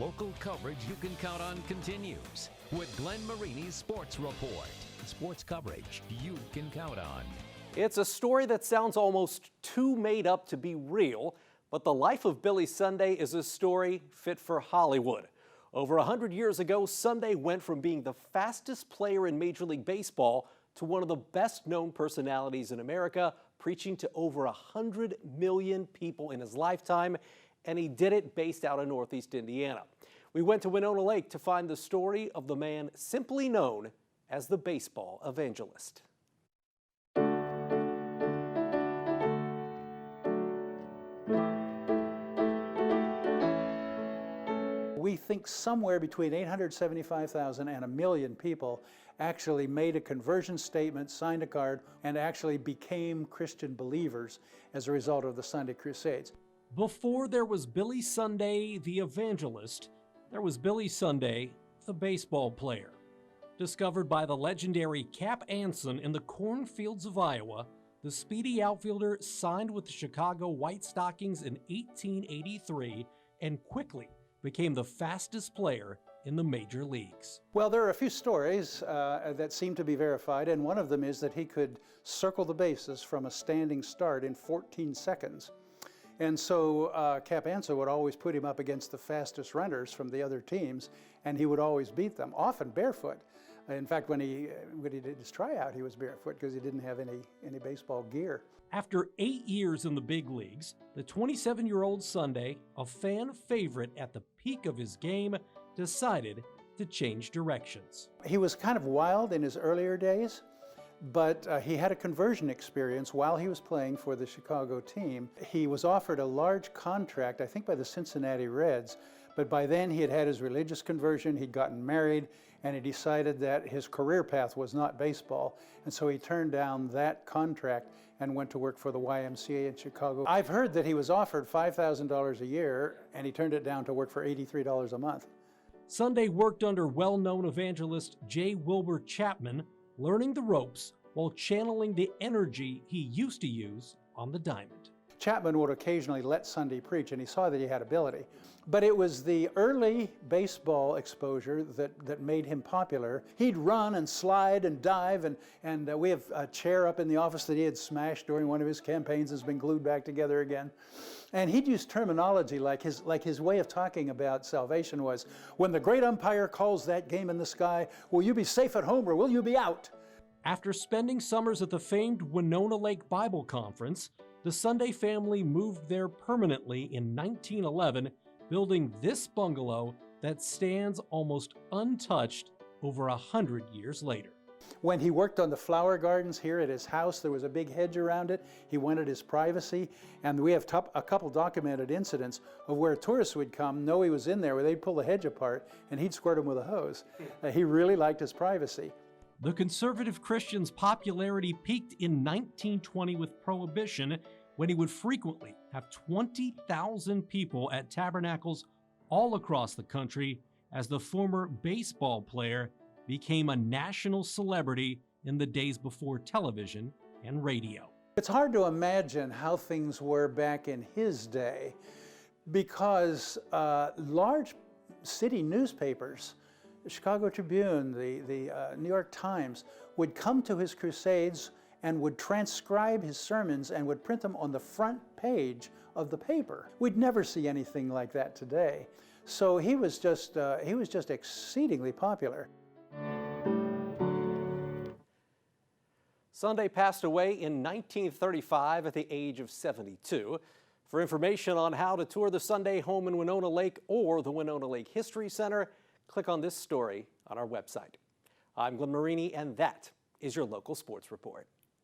Local coverage you can count on continues with Glenn Marini's Sports Report. Sports coverage you can count on. It's a story that sounds almost too made up to be real, but the life of Billy Sunday is a story fit for Hollywood. Over 100 years ago, Sunday went from being the fastest player in Major League Baseball to one of the best-known personalities in America, preaching to over 100 million people in his lifetime, and he did it based out of Northeast Indiana. We went to Winona Lake to find the story of the man simply known as the baseball evangelist. We think somewhere between 875,000 and 1 million people actually made a conversion statement, signed a card, and actually became Christian believers as a result of the Sunday Crusades. Before there was Billy Sunday, the evangelist, there was Billy Sunday, the baseball player. Discovered by the legendary Cap Anson in the cornfields of Iowa, the speedy outfielder signed with the Chicago White Stockings in 1883 and quickly became the fastest player in the major leagues. Well, there are a few stories that seem to be verified, and one of them is that he could circle the bases from a standing start in 14 seconds. And so Cap Anson would always put him up against the fastest runners from the other teams, and he would always beat them, often barefoot. In fact, when he did his tryout, he was barefoot because he didn't have any baseball gear. After 8 years in the big leagues, the 27-year-old Sunday, a fan favorite at the peak of his game, decided to change directions. He was kind of wild in his earlier days, but he had a conversion experience while he was playing for the Chicago team. He was offered a large contract, I think by the Cincinnati Reds, but by then he had had his religious conversion, he'd gotten married, and he decided that his career path was not baseball, and so he turned down that contract and went to work for the YMCA in Chicago. I've heard that he was offered $5,000 a year, and he turned it down to work for $83 a month. Sunday worked under well-known evangelist J. Wilbur Chapman, learning the ropes while channeling the energy he used to use on the diamond. Chapman would occasionally let Sunday preach, and he saw that he had ability. But it was the early baseball exposure that made him popular. He'd run and slide and dive, and we have a chair up in the office that he had smashed during one of his campaigns has been glued back together again. And he'd use terminology like his way of talking about salvation was, when the great umpire calls that game in the sky, will you be safe at home or will you be out? After spending summers at the famed Winona Lake Bible Conference, the Sunday family moved there permanently in 1911, building this bungalow that stands almost untouched over 100 years later. When he worked on the flower gardens here at his house, there was a big hedge around it. He wanted his privacy, and we have a couple documented incidents of where tourists would come, know he was in there, where they'd pull the hedge apart, and he'd squirt them with a hose. He really liked his privacy. The conservative Christian's popularity peaked in 1920 with Prohibition, when he would frequently have 20,000 people at tabernacles all across the country as the former baseball player became a national celebrity in the days before television and radio. It's hard to imagine how things were back in his day because large city newspapers, the Chicago Tribune, the New York Times, would come to his crusades and would transcribe his sermons and would print them on the front page of the paper. We'd never see anything like that today. So he was just exceedingly popular. Sunday passed away in 1935 at the age of 72. For information on how to tour the Sunday home in Winona Lake or the Winona Lake History Center, click on this story on our website. I'm Glenn Marini, and that is your local sports report.